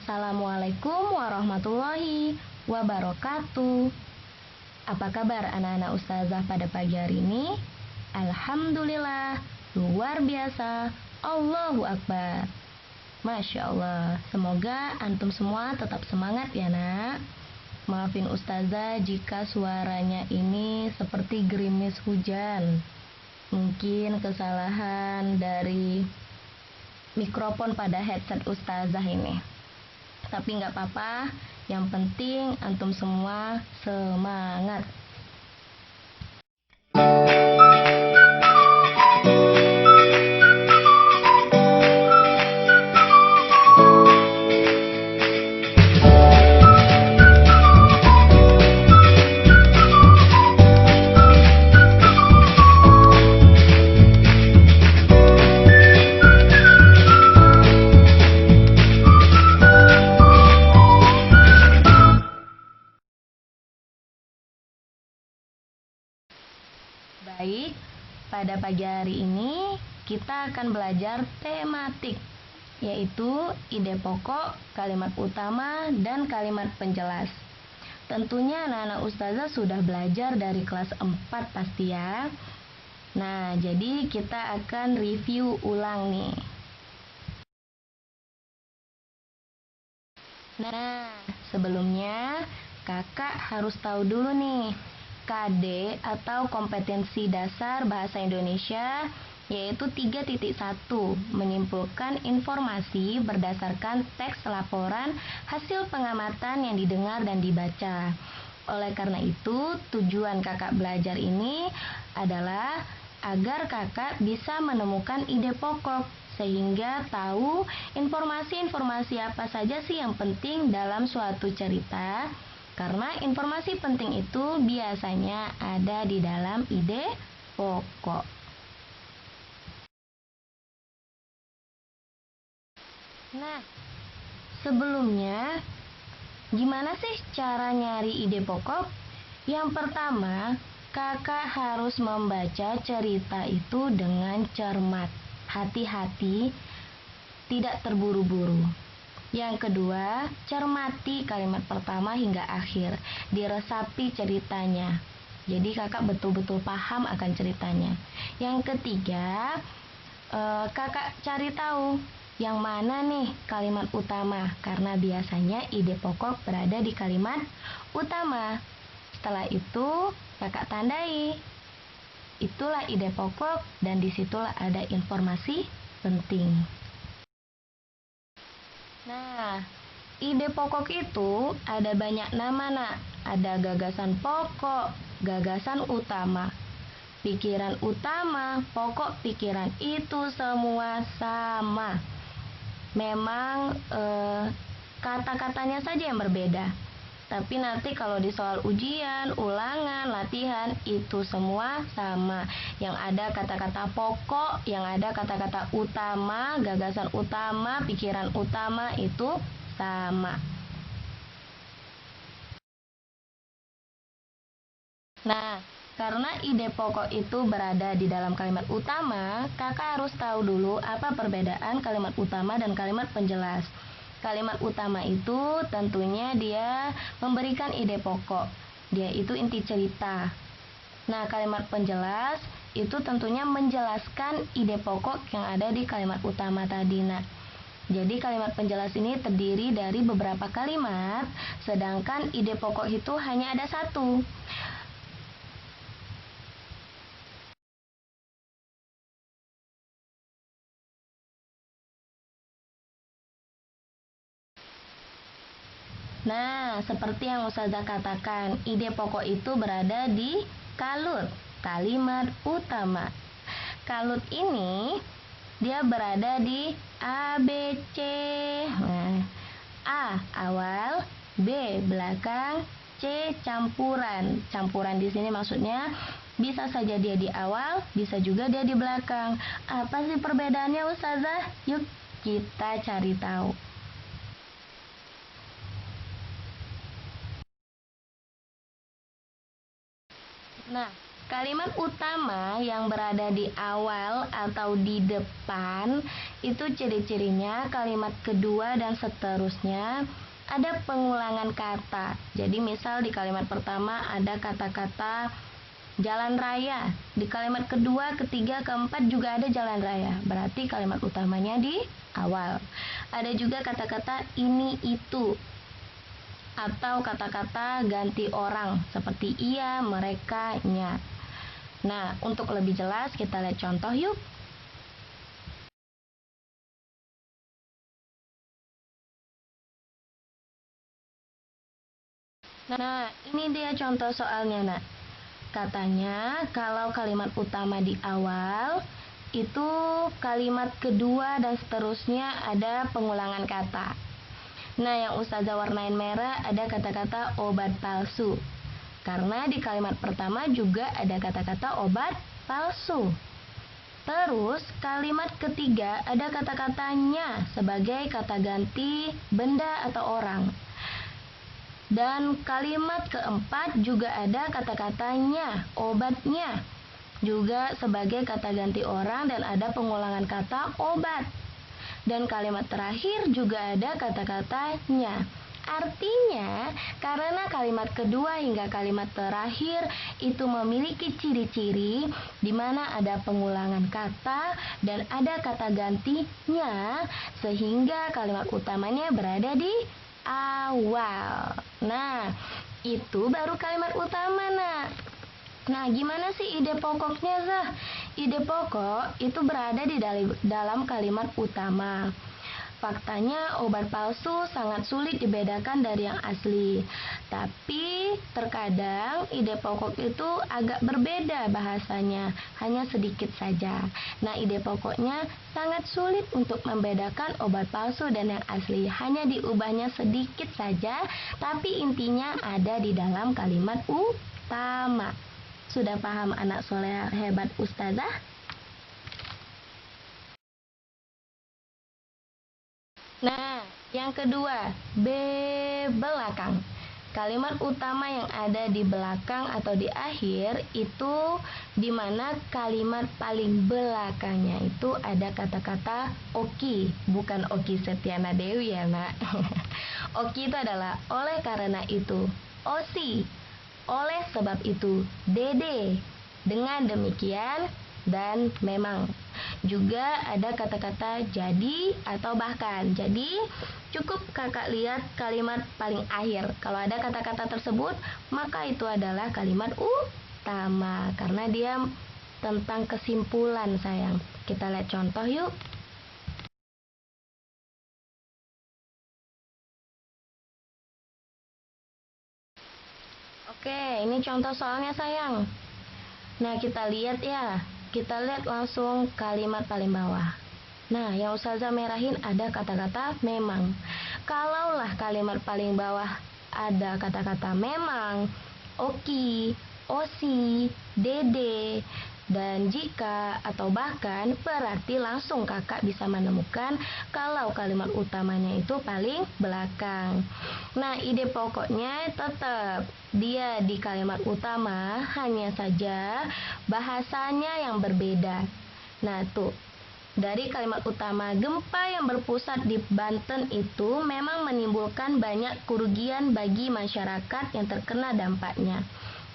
Assalamualaikum warahmatullahi wabarakatuh. Apa kabar anak-anak ustazah pada pagi hari ini? Alhamdulillah, luar biasa, Allahu Akbar. Masya Allah, semoga antum semua tetap semangat ya nak. Maafin ustazah jika suaranya ini seperti gerimis hujan. Mungkin kesalahan dari mikrofon pada headset ustazah ini. Tapi nggak apa-apa, yang penting antum semua semangat. Baik, pada pagi hari ini kita akan belajar tematik, yaitu ide pokok, kalimat utama, dan kalimat penjelas. Tentunya anak-anak ustazah sudah belajar dari kelas 4 pasti ya. Nah, jadi kita akan review ulang nih. Nah, sebelumnya kakak harus tahu dulu nih KD atau kompetensi dasar bahasa Indonesia, yaitu 3.1, menyimpulkan informasi berdasarkan teks laporan hasil pengamatan yang didengar dan dibaca. Oleh karena itu, tujuan kakak belajar ini adalah agar kakak bisa menemukan ide pokok, sehingga tahu informasi-informasi apa saja sih yang penting dalam suatu cerita. Karena informasi penting itu biasanya ada di dalam ide pokok. Nah, sebelumnya, gimana sih cara nyari ide pokok? Yang pertama, kakak harus membaca cerita itu dengan cermat, hati-hati, tidak terburu-buru. Yang kedua, cermati kalimat pertama hingga akhir, diresapi ceritanya. Jadi kakak betul-betul paham akan ceritanya. Yang ketiga, kakak cari tahu yang mana nih kalimat utama, karena biasanya ide pokok berada di kalimat utama. Setelah itu, kakak tandai. Itulah ide pokok dan disitulah ada informasi penting. Nah, ide pokok itu ada banyak nama nak. Ada gagasan pokok, gagasan utama, pikiran utama, pokok pikiran, itu semua sama. Memang kata-katanya saja yang berbeda. Tapi nanti kalau di soal ujian, ulangan, latihan, itu semua sama. Yang ada kata-kata pokok, yang ada kata-kata utama, gagasan utama, pikiran utama, itu sama. Nah, karena ide pokok itu berada di dalam kalimat utama, kakak harus tahu dulu apa perbedaan kalimat utama dan kalimat penjelas. Kalimat utama itu tentunya dia memberikan ide pokok. Dia itu inti cerita. Nah, kalimat penjelas itu tentunya menjelaskan ide pokok yang ada di kalimat utama tadi. Nah, jadi kalimat penjelas ini terdiri dari beberapa kalimat, sedangkan ide pokok itu hanya ada satu. Nah, seperti yang Ustazah katakan, ide pokok itu berada di kalut, kalimat utama. Kalut ini dia berada di A, B, C. Nah, A awal, B belakang, C campuran. Campuran di sini maksudnya bisa saja dia di awal, bisa juga dia di belakang. Apa sih perbedaannya Ustazah? Yuk kita cari tahu. Nah, Kalimat utama yang berada di awal atau di depan itu ciri-cirinya kalimat kedua dan seterusnya ada pengulangan kata. Jadi misal di kalimat pertama ada kata-kata jalan raya. Di kalimat kedua, ketiga, keempat juga ada jalan raya. Berarti kalimat utamanya di awal. Ada juga kata-kata ini itu atau kata-kata ganti orang seperti ia, mereka, nya. Nah, untuk lebih jelas kita lihat contoh yuk. Nah, ini dia contoh soalnya, nak. Katanya kalau kalimat utama di awal itu kalimat kedua dan seterusnya ada pengulangan kata. Nah, yang Ustazah warnain merah ada kata-kata obat palsu. Karena di kalimat pertama juga ada kata-kata obat palsu. Terus kalimat ketiga ada kata-katanya sebagai kata ganti benda atau orang. Dan kalimat keempat juga ada kata-katanya, obatnya. Juga sebagai kata ganti orang dan ada pengulangan kata obat. Dan kalimat terakhir juga ada kata-katanya. Artinya, karena kalimat kedua hingga kalimat terakhir itu memiliki ciri-ciri di mana ada pengulangan kata dan ada kata gantinya, sehingga kalimat utamanya berada di awal. Nah, itu baru kalimat utama, nak. Nah, gimana sih ide pokoknya, Zah? Ide pokok itu berada di dalam kalimat utama. Faktanya obat palsu sangat sulit dibedakan dari yang asli. Tapi terkadang ide pokok itu agak berbeda bahasanya, hanya sedikit saja. Nah, ide pokoknya sangat sulit untuk membedakan obat palsu dan yang asli. Hanya diubahnya sedikit saja, tapi intinya ada di dalam kalimat utama. Sudah paham anak soleh hebat Ustazah? Nah, yang kedua, B belakang. Kalimat utama yang ada di belakang atau di akhir itu di mana kalimat paling belakangnya itu ada kata-kata oki, bukan Oki Setiana Dewi ya, nak. Oki itu adalah oleh karena itu, osi, oleh sebab itu, dede. Dengan demikian dan memang. Juga ada kata-kata jadi atau bahkan. Jadi cukup kakak lihat kalimat paling akhir. Kalau ada kata-kata tersebut, maka itu adalah kalimat utama karena dia tentang kesimpulan, sayang. Kita lihat contoh yuk. Oke, ini contoh soalnya, sayang. Nah, kita lihat ya. Kita lihat langsung kalimat paling bawah. Nah, yang Ustazah merahin ada kata-kata memang. Kalaulah kalimat paling bawah ada kata-kata memang, oki, osi, dede, dan jika atau bahkan, berarti langsung kakak bisa menemukan kalau kalimat utamanya itu paling belakang. Nah, ide pokoknya tetap dia di kalimat utama, hanya saja bahasanya yang berbeda. Nah, tuh. Dari kalimat utama, gempa yang berpusat di Banten itu memang menimbulkan banyak kerugian bagi masyarakat yang terkena dampaknya.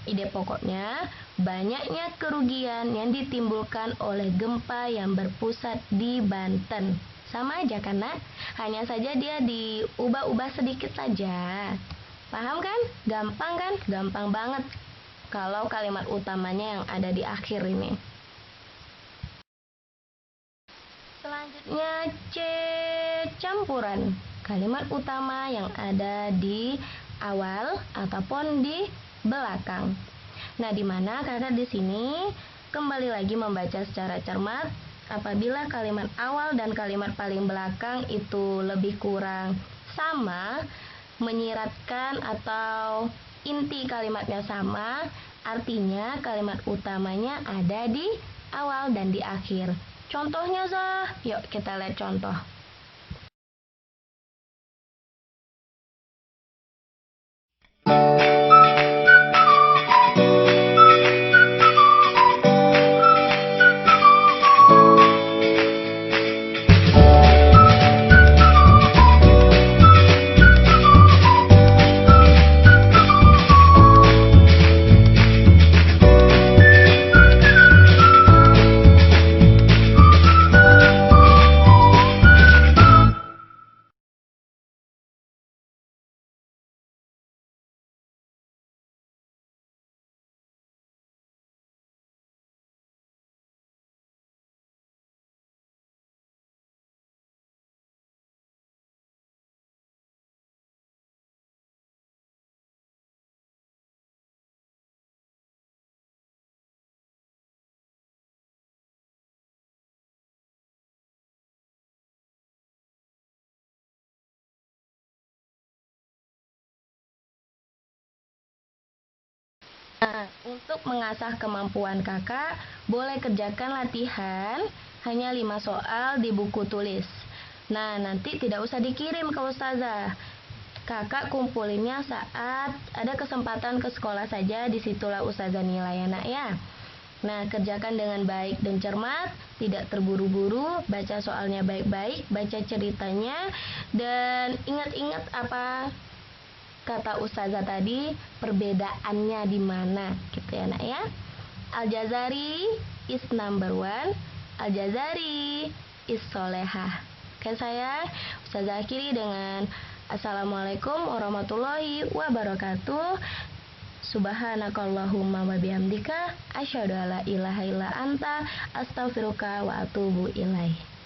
Ide pokoknya, banyaknya kerugian yang ditimbulkan oleh gempa yang berpusat di Banten. Sama aja kan, nak? Hanya saja dia diubah-ubah sedikit saja. Paham kan? Gampang kan? Gampang banget kalau kalimat utamanya yang ada di akhir ini. Selanjutnya C. Campuran. Kalimat utama yang ada di awal ataupun di belakang. Nah, di mana kakak di sini kembali lagi membaca secara cermat. Apabila kalimat awal dan kalimat paling belakang itu lebih kurang sama, menyiratkan atau inti kalimatnya sama, artinya kalimat utamanya ada di awal dan di akhir. Contohnya, Zah. Yuk kita lihat contoh. Nah, untuk mengasah kemampuan kakak, boleh kerjakan latihan hanya 5 soal di buku tulis. Nah, nanti tidak usah dikirim ke ustazah. Kakak kumpulinnya saat ada kesempatan ke sekolah saja, disitulah ustazah nilai anak ya. Nah, kerjakan dengan baik dan cermat, tidak terburu-buru, baca soalnya baik-baik, baca ceritanya, dan ingat-ingat apa kata ustazah tadi, perbedaannya di mana, gitu ya nak ya. Al-Jazari is number one, Al-Jazari is solehah. Oke saya, ustazah akhiri dengan Assalamualaikum warahmatullahi wabarakatuh. Subhanakallahumma wa bihamdika asyhadu alla ilaha illa anta astaghfiruka wa atubu ilaih.